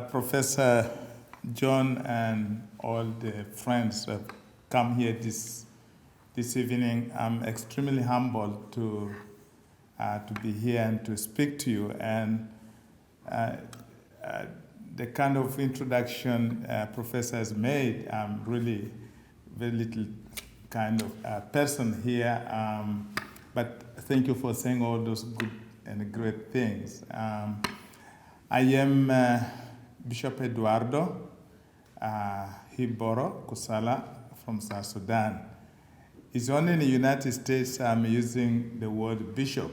Professor John and all the friends who have come here this evening. I'm extremely humbled to be here and to speak to you. And the kind of introduction Professor has made, I'm really very little kind of person here. But thank you for saying all those good and great things. I am Bishop Eduardo Hiiboro Kussala from South Sudan. It's only in the United States I'm using the word bishop.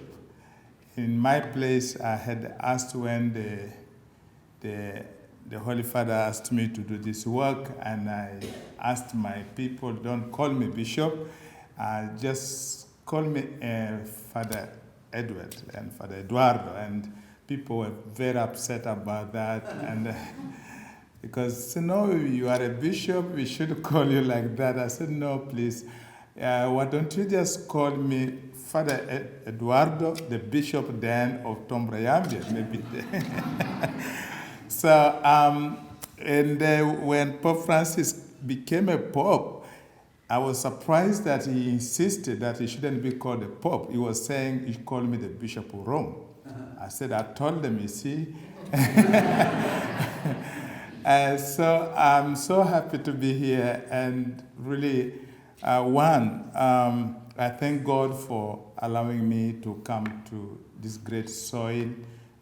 In my place, I had asked when the Holy Father asked me to do this work, and I asked my people, don't call me bishop, just call me Father Edward and Father Eduardo. And people were very upset about that. And because, no, you are a bishop, we should call you like that. I said, no, please. Why don't you just call me Father Eduardo, the Bishop then of Tombura-Yambio, maybe. So, when Pope Francis became a Pope, I was surprised that he insisted that he shouldn't be called a Pope. He was saying, he called me the Bishop of Rome. I said, I told them, you see. So I'm so happy to be here, and really, I thank God for allowing me to come to this great soil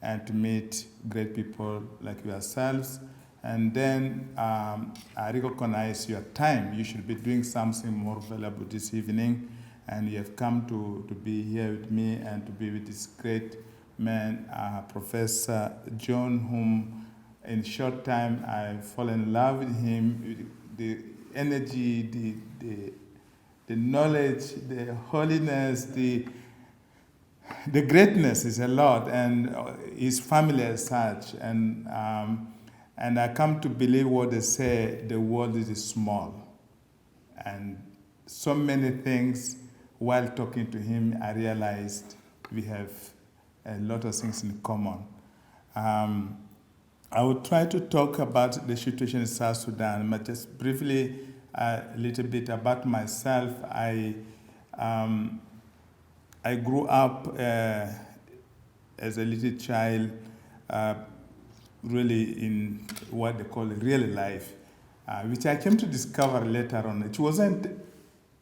and to meet great people like yourselves. And then I recognize your time. You should be doing something more valuable this evening, and you have come to be here with me and to be with this great man, Professor John, whom in a short time I fall in love with him, the energy, the knowledge, the holiness, the greatness is a lot, and his family as such. And I come to believe what they say, the world is small. And so many things, while talking to him, I realized we have a lot of things in common. I will try to talk about the situation in South Sudan, but just briefly, a little bit about myself. I grew up as a little child, really in what they call real life, which I came to discover later on. It wasn't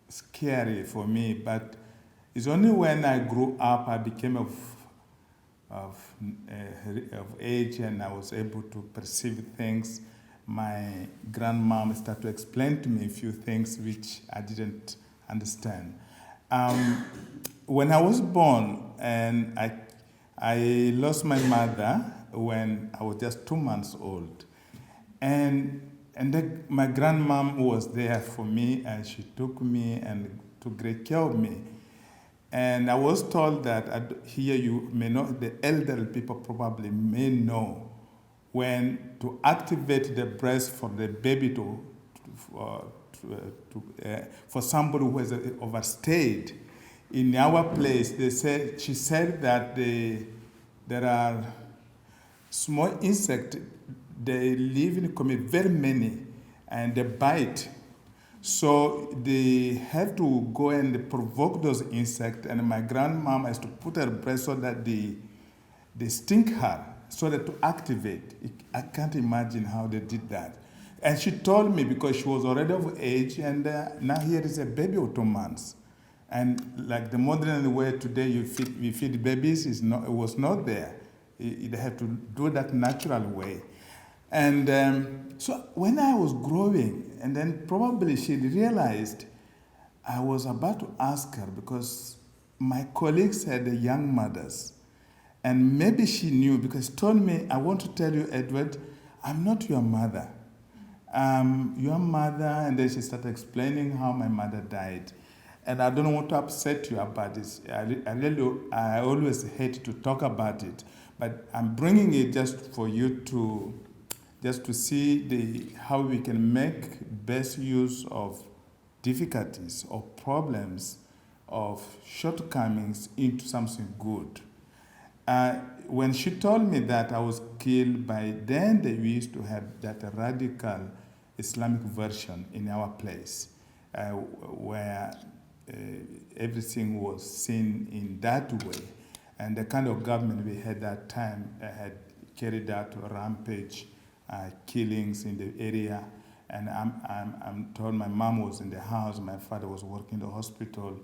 scary for me, but it's only when I grew up I became of age, and I was able to perceive things. My grandmom started to explain to me a few things which I didn't understand. When I was born, and I lost my mother when I was just 2 months old. And then my grandmom was there for me, and she took me and took great care of me. And I was told that here you may know, the elderly people probably may know, when to activate the breast for the baby for somebody who has overstayed. In our place, she said that there are small insects, they live in the community, very many, and they bite. So they have to go and provoke those insects, and my grandmom has to put her breast so that they sting her, so that to activate. I can't imagine how they did that. And she told me, because she was already of age, and now here is a baby of 2 months. And like the modern way today, you feed babies, it was not there. You have to do that natural way. And so when I was growing, and then probably she realized I was about to ask her, because my colleagues had young mothers. And maybe she knew, because she told me, I want to tell you, Edward, I'm not your mother. Your mother, and then she started explaining how my mother died. And I don't want to upset you about this. I always hate to talk about it, but I'm bringing it just for you to see how we can make best use of difficulties, of problems, of shortcomings into something good. when she told me that I was killed, by then they used to have that radical Islamic version in our place, where everything was seen in that way. And the kind of government we had that time had carried out rampage killings in the area. And I'm told my mom was in the house, my father was working in the hospital,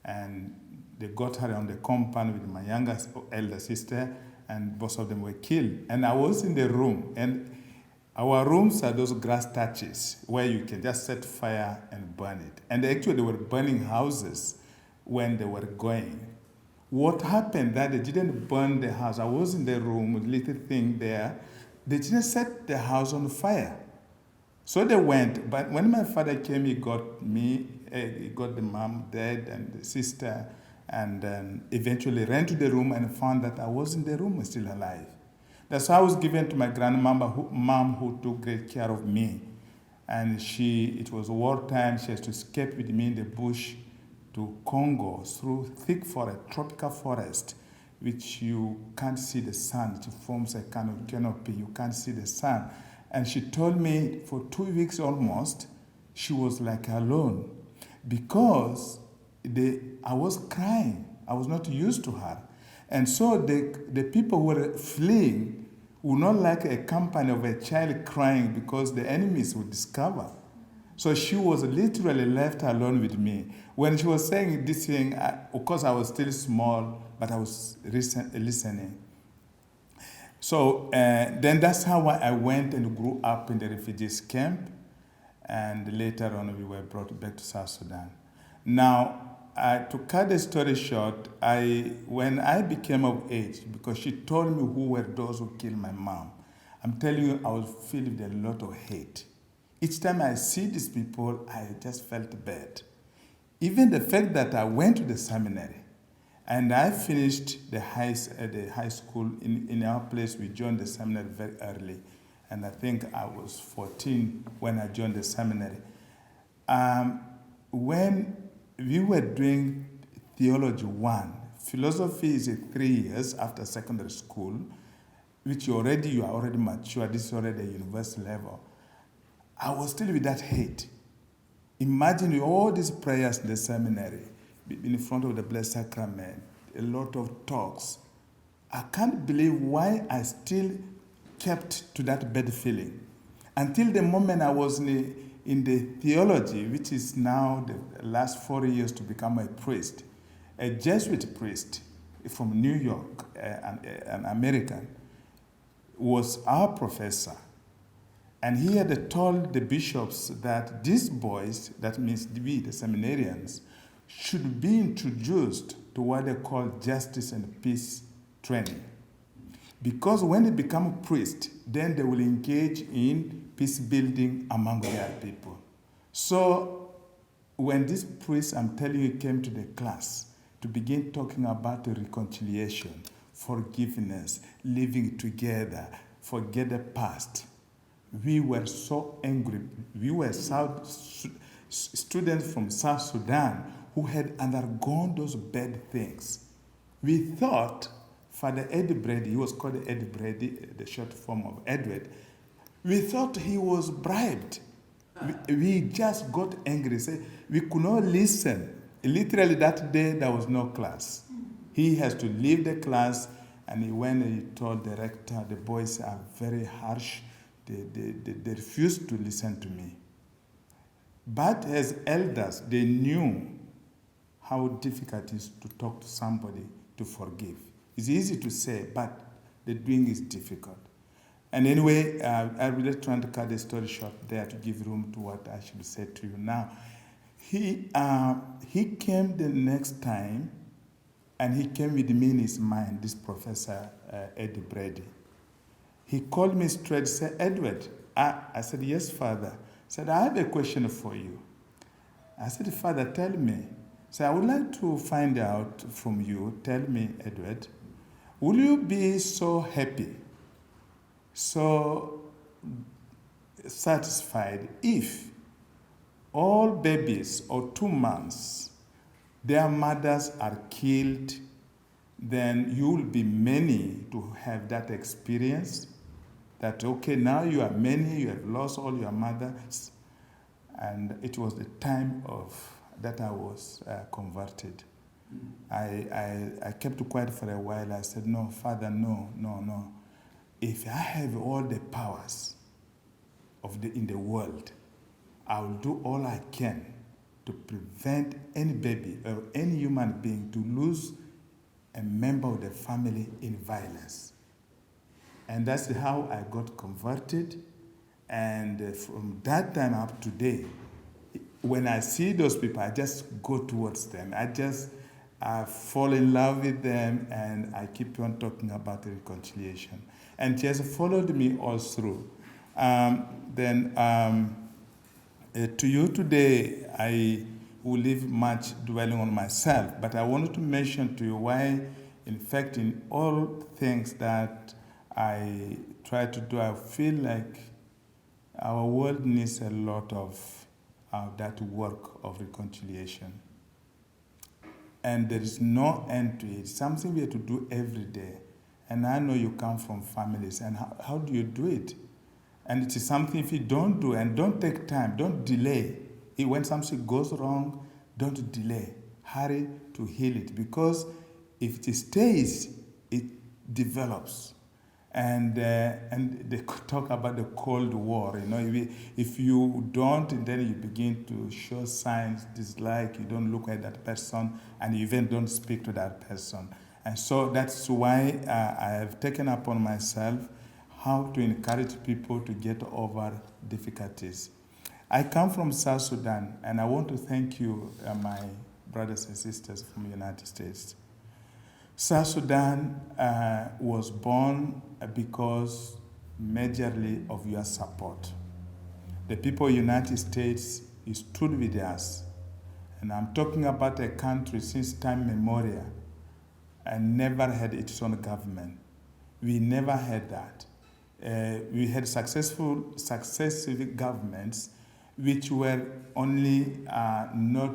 and they got her on the compound with my elder sister, and both of them were killed. And I was in the room, and our rooms are those grass thatches where you can just set fire and burn it. And actually they were burning houses when they were going. What happened that they didn't burn the house. I was in the room with a little thing there. They didn't set the house on fire. So they went, but when my father came, he got me, he got the mom dead and the sister, and then eventually ran to the room and found that I was in the room still alive. That's how I was given to my grandmom who took great care of me. And it was wartime, she has to escape with me in the bush to Congo through thick forest, tropical forest, which you can't see the sun. It forms a kind of canopy, you can't see the sun. And she told me for 2 weeks almost, she was like alone because I was crying. I was not used to her. And so the people who were fleeing would not like a company of a child crying because the enemies would discover. So she was literally left alone with me. When she was saying this thing, of course I was still small, but I was listening. So then that's how I went and grew up in the refugees camp, and later on we were brought back to South Sudan. Now, to cut the story short, when I became of age, because she told me who were those who killed my mom, I'm telling you, I was filled with a lot of hate. Each time I see these people, I just felt bad. Even the fact that I went to the seminary, and I finished the high school in our place. We joined the seminary very early, and I think I was 14 when I joined the seminary. When we were doing Theology 1, philosophy is 3 years after secondary school, which you are already mature, this is already a university level. I was still with that hate. Imagine all these prayers in the seminary, in front of the Blessed Sacrament, a lot of talks. I can't believe why I still kept to that bad feeling. Until the moment I was in the theology, which is now the last 4 years to become a priest, a Jesuit priest from New York, an American, was our professor. And he had told the bishops that these boys, that means we, the seminarians, should be introduced to what they call justice and peace training. Because when they become a priest, then they will engage in peace building among their people. So when this priest, I'm telling you, came to the class to begin talking about the reconciliation, forgiveness, living together, forget the past, we were so angry. We were students from South Sudan who had undergone those bad things. We thought Father Eddie Brady, he was called Eddie Brady, the short form of Edward, we thought he was bribed. We just got angry. We could not listen. Literally that day there was no class. He has to leave the class, and he went and he told the rector, the boys are very harsh. They refused to listen to me. But as elders, they knew how difficult it is to talk to somebody to forgive. It's easy to say, but the doing is difficult. And anyway, I'm really trying to cut the story short there to give room to what I should say to you now. He came the next time, and he came with me in his mind, this Professor Eddie Brady. He called me straight, said, Edward. I said, yes, Father. He said, I have a question for you. I said, Father, tell me. So I would like to find out from you, tell me, Edward, will you be so happy, so satisfied if all babies or 2 months, their mothers are killed, then you will be many to have that experience that, okay, now you are many, you have lost all your mothers. And it was the time that I was converted. I kept quiet for a while. I said, no, Father, no. If I have all the powers in the world, I will do all I can to prevent any baby or any human being to lose a member of the family in violence. And that's how I got converted. And from that time up to today, when I see those people, I just go towards them. I fall in love with them, and I keep on talking about reconciliation. And she has followed me all through. To you today, I will leave much dwelling on myself, but I wanted to mention to you why, in fact, in all things that I try to do, I feel like our world needs a lot of that work of reconciliation. And there is no end to it. Something we have to do every day. And I know you come from families, and how do you do it? And it is something, if you don't do, and don't take time, don't delay. When something goes wrong, don't delay. Hurry to heal it, because if it stays, it develops. And they talk about the Cold War. If you don't, and then you begin to show signs, dislike, you don't look at that person, and you even don't speak to that person. And so that's why I have taken upon myself how to encourage people to get over difficulties. I come from South Sudan, and I want to thank you, my brothers and sisters from the United States. South Sudan was born because majorly of your support. The people of the United States stood with us. And I'm talking about a country since time memorial and never had its own government. We never had that. We had successive governments which were only not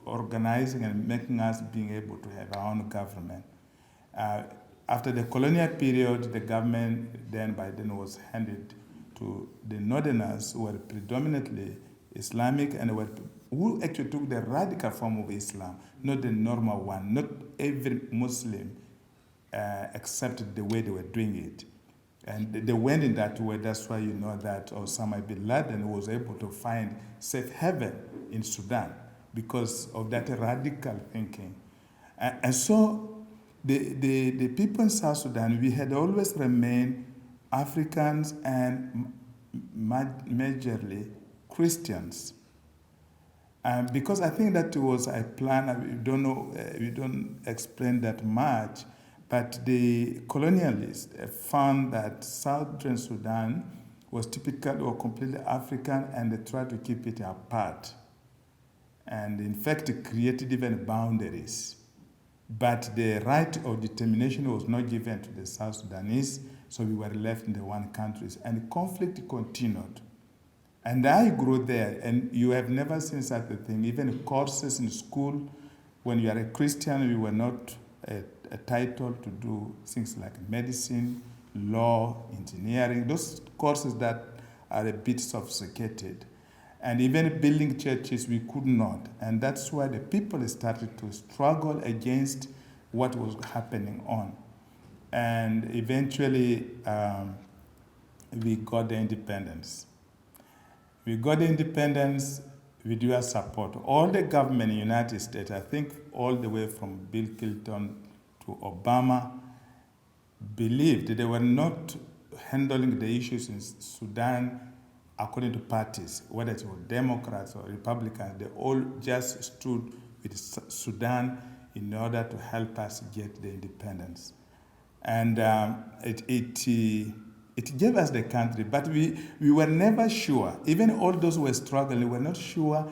organizing and making us being able to have our own government. After the colonial period, the government by then was handed to the Northerners, who were predominantly Islamic and who actually took the radical form of Islam, not the normal one. Not every Muslim accepted the way they were doing it. And they went in that way. That's why you know that Osama bin Laden was able to find safe haven in Sudan because of that radical thinking. And so the people in South Sudan, we had always remained Africans and majorly Christians. Because I think that was a plan, we don't explain that much, but the colonialists found that Southern Sudan was typical or completely African, and they tried to keep it apart. And in fact, it created even boundaries. But the right of determination was not given to the South Sudanese, so we were left in the one country. And the conflict continued. And I grew there, and you have never seen such a thing. Even courses in school, when you are a Christian, you were not entitled to do things like medicine, law, engineering, those courses that are a bit sophisticated. And even building churches, we could not. And that's why the people started to struggle against what was happening on. And eventually, we got the independence. We got the independence with your support. All the government in the United States, I think all the way from Bill Clinton to Obama, believed that they were not handling the issues in Sudan according to parties, whether it was Democrats or Republicans. They all just stood with Sudan in order to help us get the independence. And it gave us the country, but we were never sure. Even all those who were struggling were not sure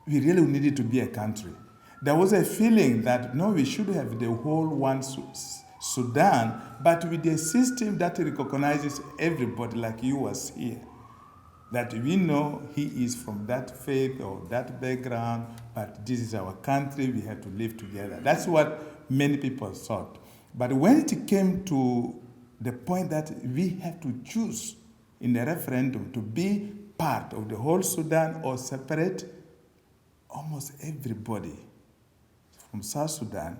we really needed to be a country. There was a feeling that, no, we should have the whole one Sudan, but with a system that recognizes everybody like you was here. That we know he is from that faith or that background, but this is our country, we have to live together. That's what many people thought. But when it came to the point that we have to choose in the referendum to be part of the whole Sudan or separate, almost everybody from South Sudan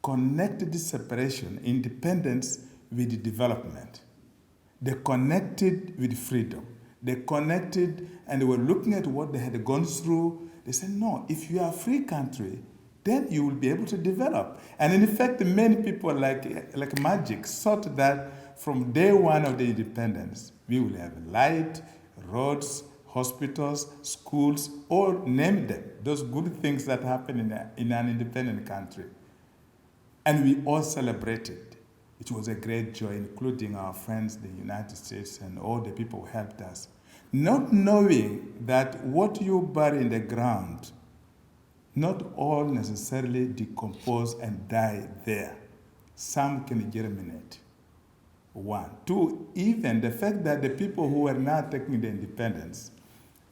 connected this separation, independence, with development. They connected with freedom. They connected and they were looking at what they had gone through. They said, no, if you are a free country, then you will be able to develop. And in fact, many people like magic thought that from day one of the independence, we will have light, roads, hospitals, schools, all name them, those good things that happen in an independent country. And we all celebrated. It was a great joy, including our friends, the United States, and all the people who helped us. Not knowing that what you bury in the ground, not all necessarily decompose and die there. Some can germinate. One. Two, even the fact that the people who are now taking the independence,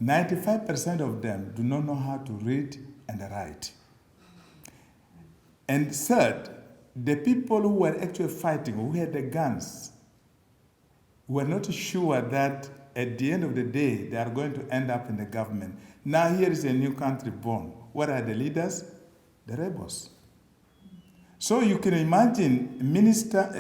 95% of them do not know how to read and write. And third, the people who were actually fighting, who had the guns, were not sure that at the end of the day, they are going to end up in the government. Now here is a new country born. What are the leaders? The rebels. So you can imagine,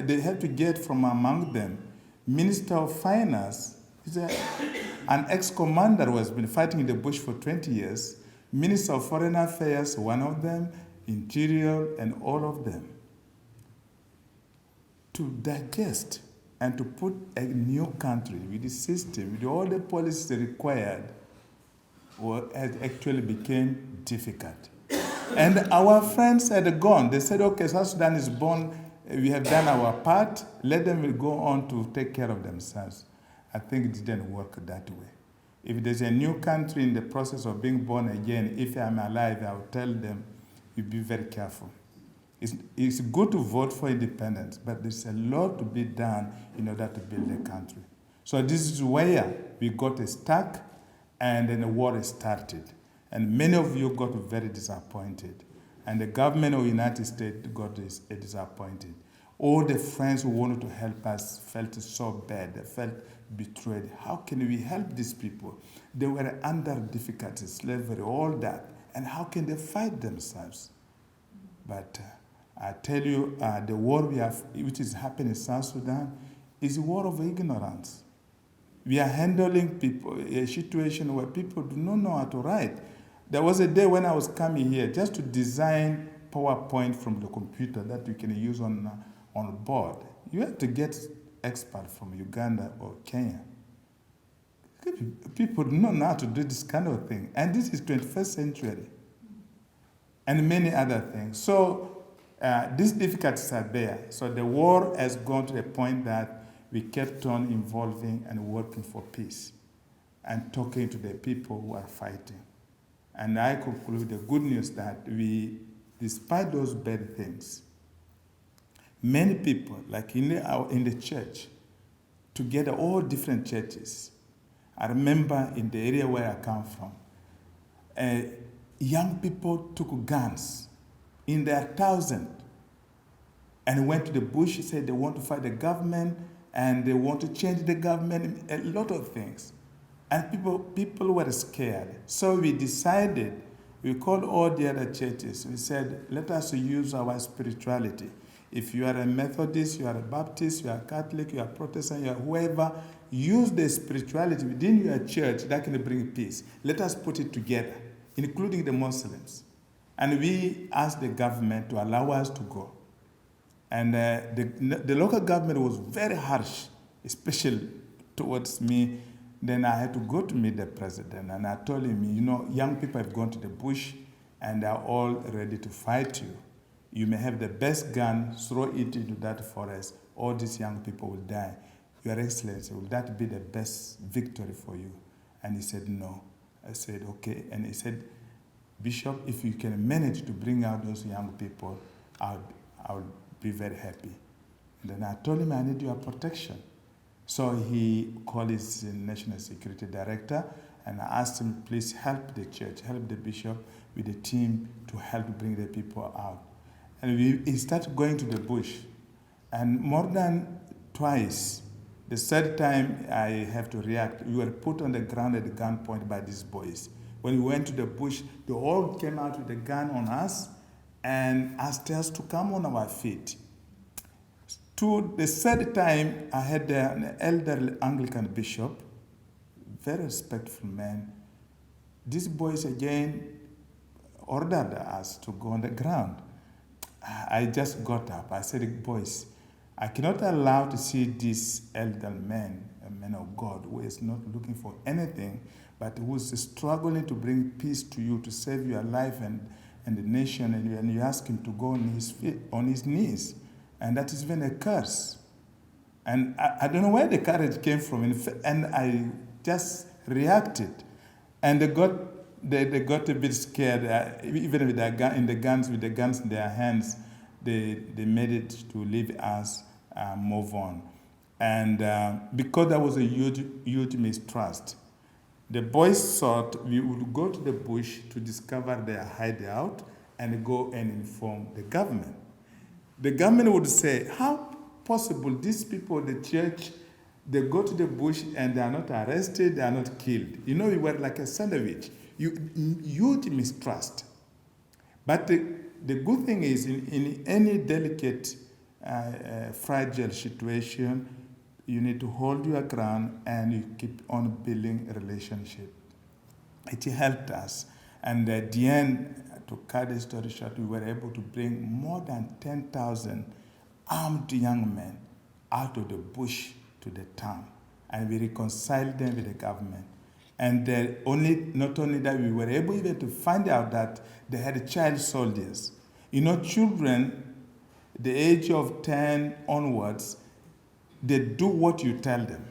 they have to get from among them, Minister of Finance, an ex-commander who has been fighting in the bush for 20 years, Minister of Foreign Affairs, one of them, Interior, and all of them. To digest and to put a new country with the system, with all the policies required, it actually became difficult. And our friends had gone. They said, okay, South Sudan is born. We have done our part. Let them go on to take care of themselves. I think it didn't work that way. If there's a new country in the process of being born again, if I'm alive, I'll tell them, you be very careful. It's good to vote for independence, but there's a lot to be done in order to build a country. So this is where we got stuck, and then the war started. And many of you got very disappointed. And the government of the United States got disappointed. All the friends who wanted to help us felt so bad. They felt betrayed. How can we help these people? They were under difficulties, slavery, all that. And how can they fight themselves? But I tell you, the war which is happening in South Sudan is a war of ignorance. We are handling a situation where people do not know how to write. There was a day when I was coming here just to design PowerPoint from the computer that you can use on board. You have to get experts from Uganda or Kenya. People do not know how to do this kind of thing. And this is 21st century. And many other things. So these difficulties are there. So the war has gone to a point that we kept on involving and working for peace and talking to the people who are fighting. And I conclude the good news that despite those bad things, many people, like in the church, together, all different churches. I remember in the area where I come from, young people took guns in their thousands and went to the bush, said they want to fight the government and they want to change the government, a lot of things. And people were scared. So we decided, we called all the other churches. We said, let us use our spirituality. If you are a Methodist, you are a Baptist, you are a Catholic, you are a Protestant, you are whoever, use the spirituality within your church that can bring peace. Let us put it together, including the Muslims. And we asked the government to allow us to go. And the local government was very harsh, especially towards me. Then I had to go to meet the president, and I told him, young people have gone to the bush, and they're all ready to fight you. You may have the best gun, throw it into that forest, all these young people will die. Your Excellency, will that be the best victory for you? And he said, no. I said, okay. And he said, Bishop, if you can manage to bring out those young people, I'll be very happy. And then I told him, I need your protection. So he called his National Security Director, and I asked him, please help the church, help the bishop with the team to help bring the people out. And he started going to the bush. And more than twice, the third time I have to react, we were put on the ground at gunpoint by these boys. When we went to the bush, they all came out with a gun on us and asked us to come on our feet. To the third time, I had an elderly Anglican bishop, very respectful man. These boys again ordered us to go on the ground. I just got up. I said, boys, I cannot allow to see this elder man, a man of God, who is not looking for anything, but who is struggling to bring peace to you, to save your life and the nation, and you ask him to go on his feet, on his knees. And that is even a curse. And I don't know where the courage came from, and I just reacted. And they got a bit scared, even with the guns in their hands. They made it to leave us, move on. And because there was a huge mistrust, the boys thought we would go to the bush to discover their hideout and go and inform the government. The government would say, how possible these people, the church, they go to the bush and they are not arrested, they are not killed. You know, we were like a sandwich. Huge mistrust. But the good thing is, in any delicate, fragile situation, you need to hold your ground and you keep on building a relationship. It helped us. And at the end, to cut the story short, we were able to bring more than 10,000 armed young men out of the bush to the town. And we reconciled them with the government. And not only that, we were able even to find out that they had child soldiers. You know, children, the age of 10 onwards, they do what you tell them.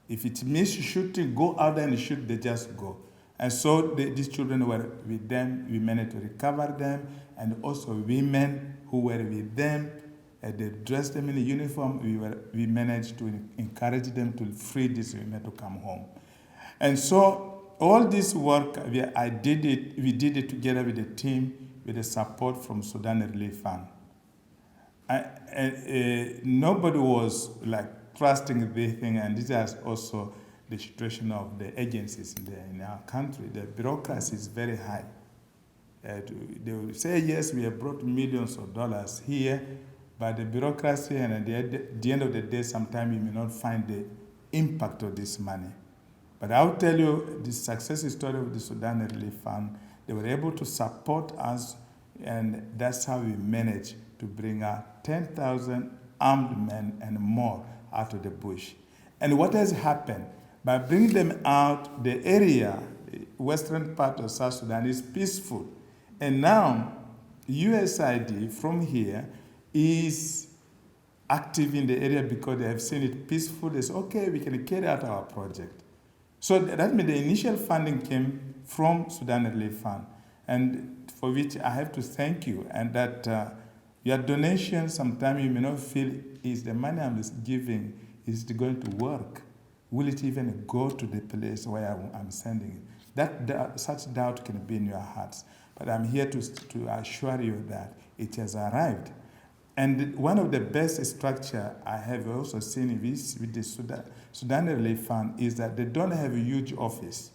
If it means shooting, go out there and shoot, they just go. And so these children were with them. We managed to recover them, and also women who were with them. They dressed them in a uniform. We managed to encourage them to free these women to come home. And so all this work, we did it together with the team, with the support from Sudan Relief Fund. Nobody was like trusting the thing, and this is also the situation of the agencies in our country. The bureaucracy is very high. They will say, yes, we have brought millions of dollars here, but the bureaucracy, and at the end of the day, sometimes you may not find the impact of this money. But I'll tell you the success story of the Sudan Relief Fund. They were able to support us, and that's how we managed to bring out 10,000 armed men and more out of the bush. And what has happened? By bringing them out, the area, western part of South Sudan, is peaceful. And now, USAID from here is active in the area because they have seen it peaceful. They say, okay, we can carry out our project. So that means the initial funding came from Sudan Relief Fund, and for which I have to thank you. And that your donation, sometimes you may not feel, is the money I'm giving, is it going to work? Will it even go to the place where I'm sending it? Such doubt can be in your hearts. But I'm here to assure you that it has arrived. And one of the best structure I have also seen with the Sudan Relief Fund is that they don't have a huge office.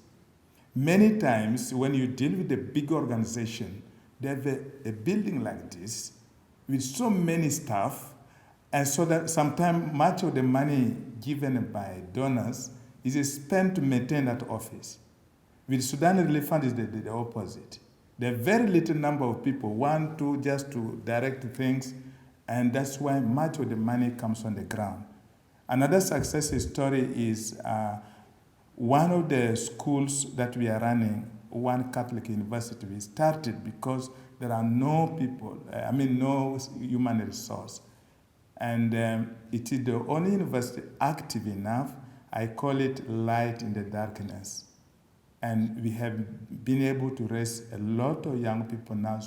Many times when you deal with a big organization, they have a building like this with so many staff, and so that sometimes much of the money given by donors is spent to maintain that office. With Sudan Relief Fund is the opposite. There are very little number of people, 1, 2, just to direct things, and that's why much of the money comes on the ground. Another success story is one of the schools that we are running, one Catholic university, we started because there are no people, no human resource. And it is the only university active enough. I call it light in the darkness. And we have been able to raise a lot of young people now,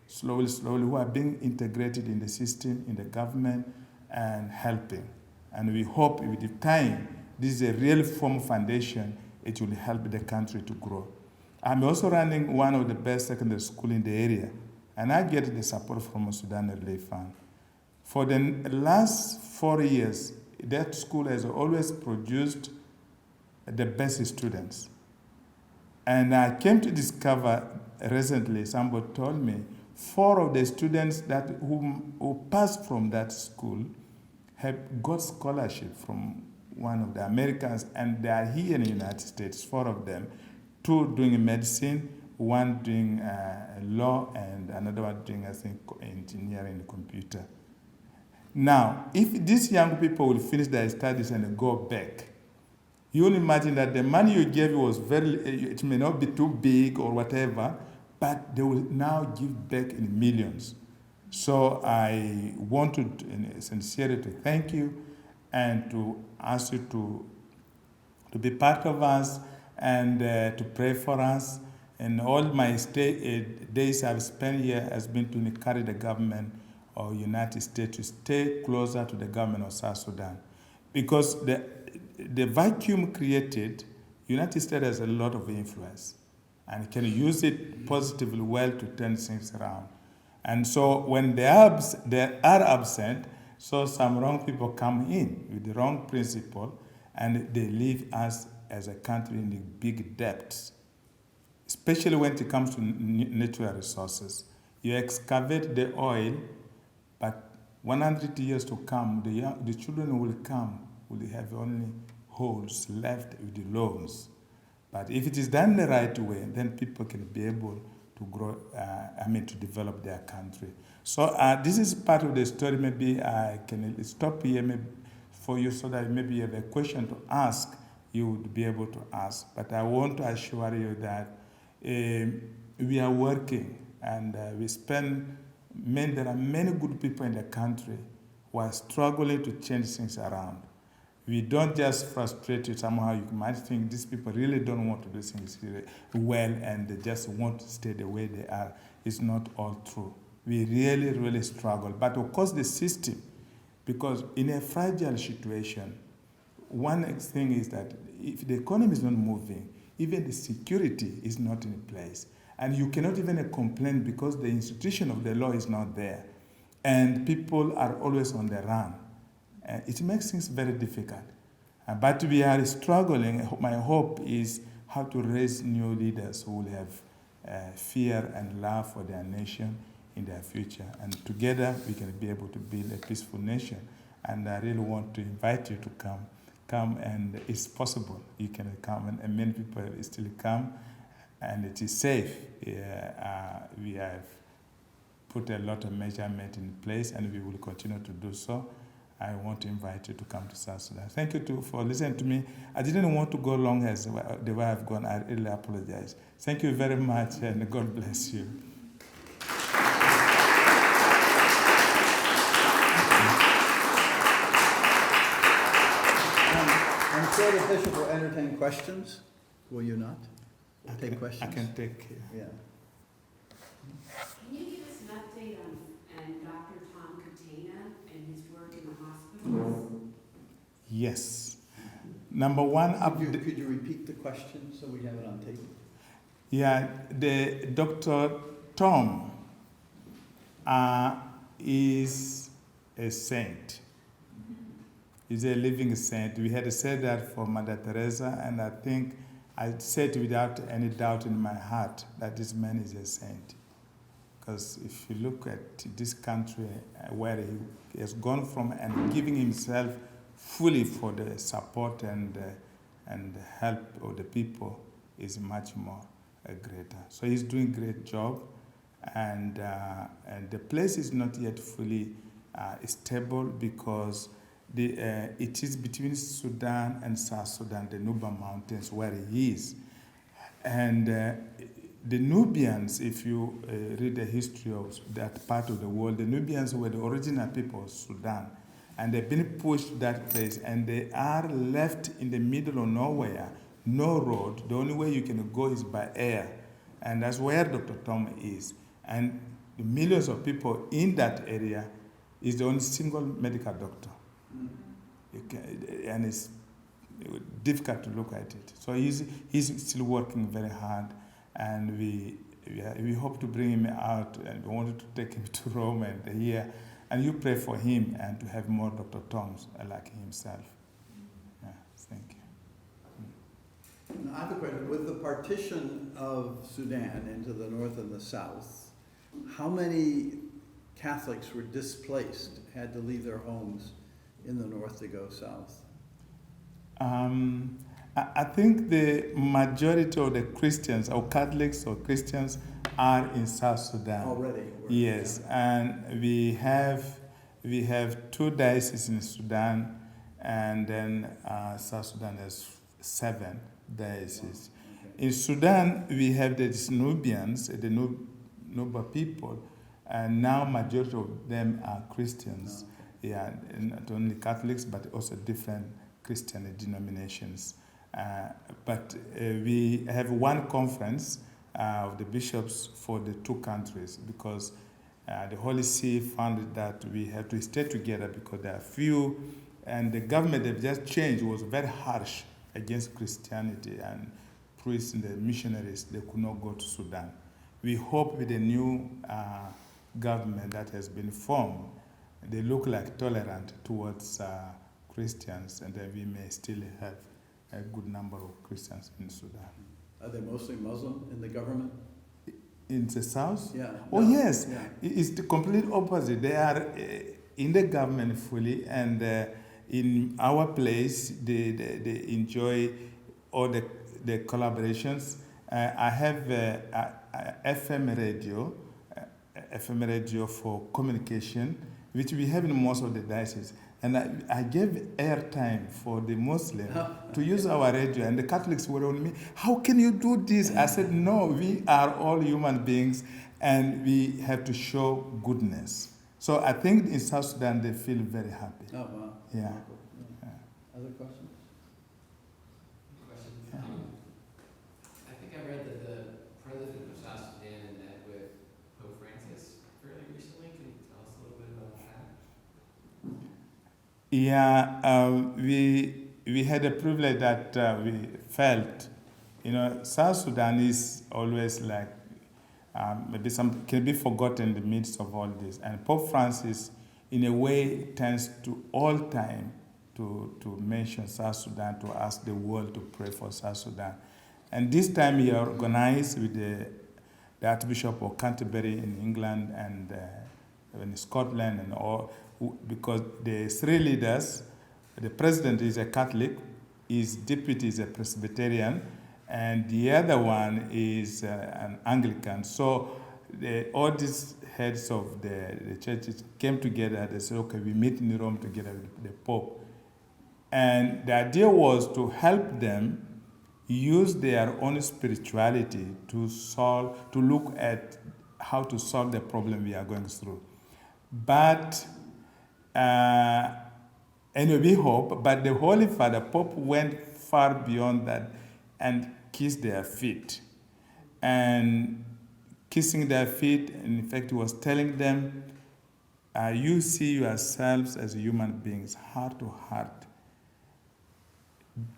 slowly, who are being integrated in the system, in the government, and helping. And we hope with time, this is a real form foundation, it will help the country to grow. I'm also running one of the best secondary schools in the area, and I get the support from Sudan Relief Fund. For the last 4 years, that school has always produced the best students. And I came to discover recently, somebody told me, 4 of the students who passed from that school have got scholarship from one of the Americans, and they are here in the United States, 4 of them, 2 doing medicine, 1 doing law, and another one doing, I think, engineering and computer. Now, if these young people will finish their studies and go back, you will imagine that the money you gave was it may not be too big or whatever, but they will now give back in millions. So I want to sincerely to thank you and to ask you to be part of us and to pray for us. And all my days I've spent here has been to encourage the government of United States to stay closer to the government of South Sudan. Because the vacuum created, United States has a lot of influence and can use it positively well to turn things around. And so when they are absent, so some wrong people come in with the wrong principle, and they leave us as a country in the big debts, especially when it comes to natural resources. You excavate the oil, but 100 years to come, the children will have only holes left with the loans. But if it is done the right way, then people can be able to grow, to develop their country. So this is part of the story. Maybe I can stop here maybe for you so that maybe you have a question to ask, you would be able to ask. But I want to assure you that we are working, and there are many good people in the country who are struggling to change things around. We don't just frustrate you somehow. You might think these people really don't want to do things well and they just want to stay the way they are. It's not all true. We really, really struggle. But of course the system, because in a fragile situation, one thing is that if the economy is not moving, even the security is not in place. And you cannot even complain because the institution of the law is not there. And people are always on the run. It makes things very difficult. But we are struggling. My hope is how to raise new leaders who will have fear and love for their nation in their future. And together we can be able to build a peaceful nation. And I really want to invite you to come, and it's possible. You can come, and many people still come, and it is safe. We have put a lot of measurement in place, and we will continue to do so. I want to invite you to come to South Sudan. Thank you for listening to me. I didn't want to go long as the way I've gone. I really apologize. Thank you very much, and God bless you. I'm sure the bishop will entertain questions. Will you not? Take questions? I can take. Yeah. Can you give us an update on Dr. Tom Catena and his work in the hospitals? Yes. Number one, Could you repeat the question so we have it on tape? Yeah, the Dr. Tom is a saint. He's a living saint. We had said that for Mother Teresa, and I think I said without any doubt in my heart that this man is a saint. Because if you look at this country where he has gone from and giving himself fully for the support and help of the people is much more greater. So he's doing a great job, and the place is not yet fully stable because it is between Sudan and South Sudan, the Nuba Mountains, where he is. And the Nubians, if you read the history of that part of the world, the Nubians were the original people of Sudan. And they've been pushed to that place, and they are left in the middle of nowhere, no road. The only way you can go is by air. And that's where Dr. Tom is. And the millions of people in that area is the only single medical doctor. And it's difficult to look at it. So he's still working very hard, and we hope to bring him out, and we wanted to take him to Rome and here And you pray for him and to have more Dr. Toms like himself. Yeah, thank you. Now, I have a question. With the partition of Sudan into the north and the south, how many Catholics were displaced, had to leave their homes in the north to go south? I think the majority of the Christians, or Catholics or Christians, are in South Sudan. Already? Yes, and we have 2 dioceses in Sudan, and then South Sudan has 7 dioceses. Okay. In Sudan, we have the Nubians, the Nuba people, and now majority of them are Christians. Oh. Yeah, not only Catholics, but also different Christian denominations. But we have one conference of the bishops for the 2 countries, because the Holy See found that we have to stay together because there are few, and the government that just changed was very harsh against Christianity, and priests and the missionaries, they could not go to Sudan. We hope with the new government that has been formed, they look like tolerant towards Christians, and then we may still have a good number of Christians in Sudan. Are they mostly Muslim in the government? In the south? Yeah. Oh, No. yes. Yeah. It's the complete opposite. They are in the government fully, and in our place, they enjoy all the collaborations. I have FM radio for communication, which we have in most of the dioceses. And I gave airtime for the Muslim to use our radio, and the Catholics were on me, how can you do this? I said, no, we are all human beings, and we have to show goodness. So I think in South Sudan, they feel very happy. Oh, wow. Yeah. Yeah. Other questions? Question. I think I read that the president of South Sudan met with Pope Francis fairly recently. Can you tell us a little bit about that? Yeah, we had a privilege that we felt, South Sudan is always like maybe some can be forgotten in the midst of all this. And Pope Francis, in a way, tends to all time to mention South Sudan, to ask the world to pray for South Sudan. And this time he organized with the Archbishop of Canterbury in England and in Scotland and all, because the 3 leaders, the president is a Catholic, his deputy is a Presbyterian, and the other one is an Anglican. So all these heads of the churches came together. They said, okay, we meet in Rome together with the Pope. And the idea was to help them use their own spirituality to look at how to solve the problem we are going through. But anyway, we hope, but the Holy Father, Pope, went far beyond that and kissed their feet. And kissing their feet, in fact, he was telling them, you see yourselves as human beings, heart to heart.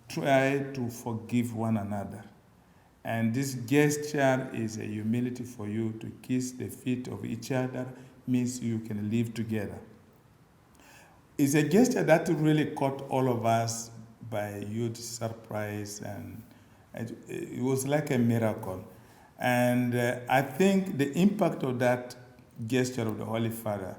Try to forgive one another. And this gesture is a humility for you to kiss the feet of each other, means you can live together. It's a gesture that really caught all of us by huge surprise, and it was like a miracle. And I think the impact of that gesture of the Holy Father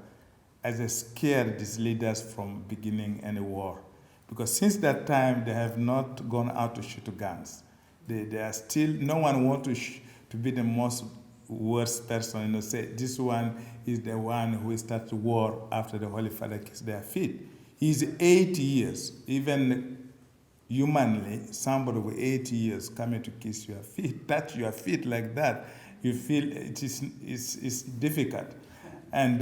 has scared these leaders from beginning any war. Because since that time, they have not gone out to shoot guns. They are still, no one wants to be the most worst person, say this one is the one who started war after the Holy Father kissed their feet. He's 80 years, even humanly, somebody with 80 years coming to kiss your feet, touch your feet like that, you feel it's difficult. And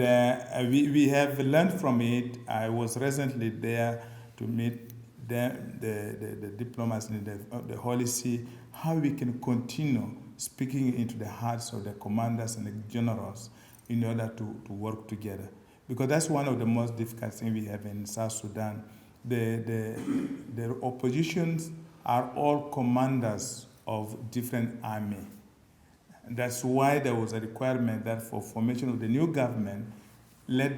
we have learned from it. I was recently there to meet the diplomats in the Holy See, how we can continue speaking into the hearts of the commanders and the generals in order to work together. Because that's one of the most difficult things we have in South Sudan. The oppositions are all commanders of different armies. That's why there was a requirement that for formation of the new government, let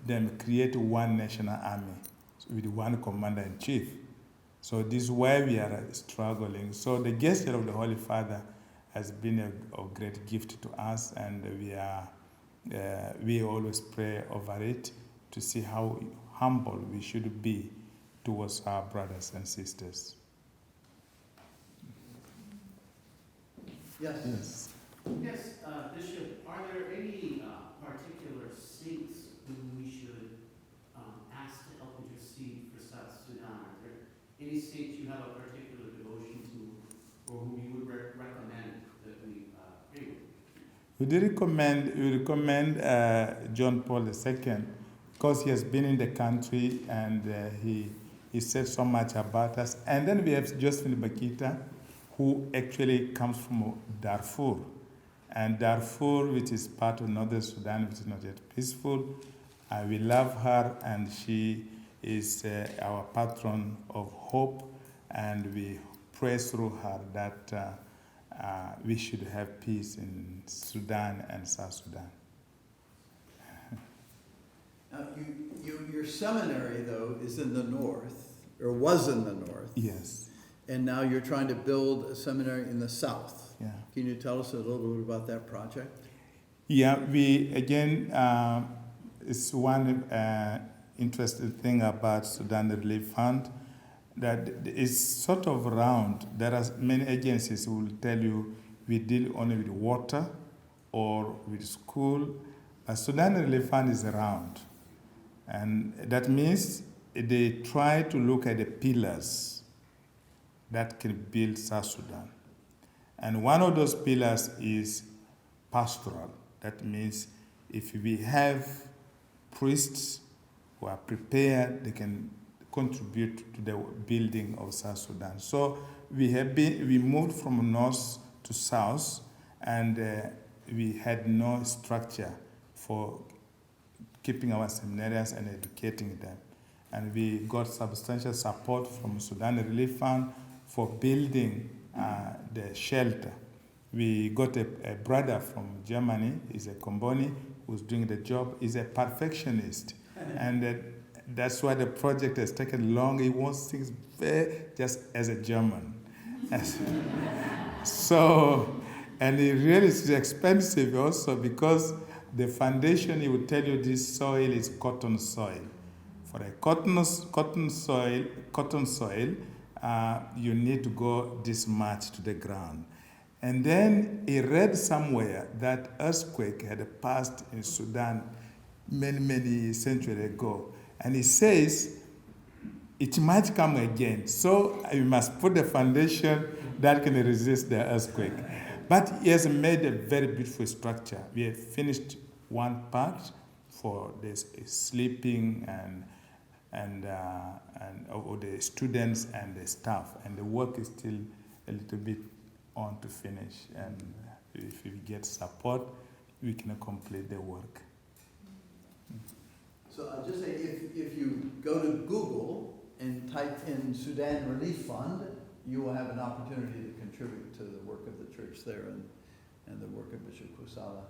them create one national army with one commander-in-chief. So this is why we are struggling. So the gesture of the Holy Father has been a great gift to us, and we always pray over it to see how humble we should be towards our brothers and sisters. Yes. Yes. Yes, Bishop, are there any particular saints whom we should ask to help intercede for South Sudan? Are there any saints you have a particular devotion to, or whom you would recommend that we pray with? We recommend John Paul II, because he has been in the country and he said so much about us. And then we have Josephine Bakita, who actually comes from Darfur. And Darfur, which is part of northern Sudan, which is not yet peaceful, we love her, and she is our patron of hope, and we pray through her that we should have peace in Sudan and South Sudan. Now, your seminary, though, is in the north, or was in the north. Yes. And now you're trying to build a seminary in the south. Yeah. Can you tell us a little bit about that project? Yeah, we, again, it's one interesting thing about Sudan Relief Fund, that it's sort of round. There are many agencies who will tell you we deal only with water or with school. But Sudan Relief Fund is round. And that means they try to look at the pillars that can build South Sudan. And one of those pillars is pastoral. That means if we have priests who are prepared, they can contribute to the building of South Sudan. So we moved from north to south, and we had no structure for keeping our seminarians and educating them. And we got substantial support from Sudan Relief Fund for building the shelter. We got a brother from Germany, he's a Comboni, who's doing the job. He's a perfectionist. And that's why the project has taken long. He wants things just as a German. So, and it really is expensive also, because the foundation, he will tell you this soil is cotton soil. For a cotton soil, you need to go this much to the ground. And then he read somewhere that earthquake had passed in Sudan many centuries ago. And he says, it might come again. So you must put the foundation that can resist the earthquake. But he has made a very beautiful structure. We have finished one part for this sleeping and of the students and the staff. And the work is still a little bit on to finish. And if we get support, we can complete the work. So I'll just say, if you go to Google and type in Sudan Relief Fund, you will have an opportunity to contribute to the work of the church there and the work of Bishop Kussala.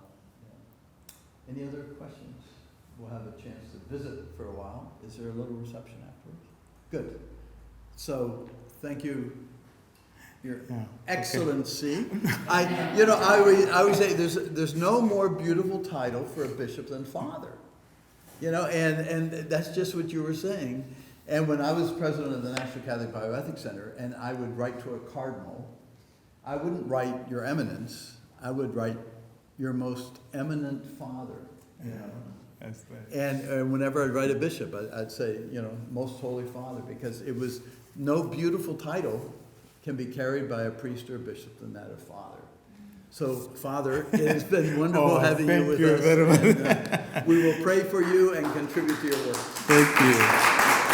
Yeah. Any other questions? We'll have a chance to visit for a while. Is there a little reception afterwards? Good. So thank you, Your Excellency. Okay. I always say there's no more beautiful title for a bishop than father. And that's just what you were saying. And when I was president of the National Catholic Bioethics Center, and I would write to a cardinal, I wouldn't write Your Eminence. I would write Your Most Eminent Father. That's right. And whenever I'd write a bishop, I'd say, Most Holy Father, because it was no beautiful title can be carried by a priest or a bishop than that of father. So, Father, it has been wonderful having you with us. Thank you very much. We will pray for you and contribute to your work. Thank you.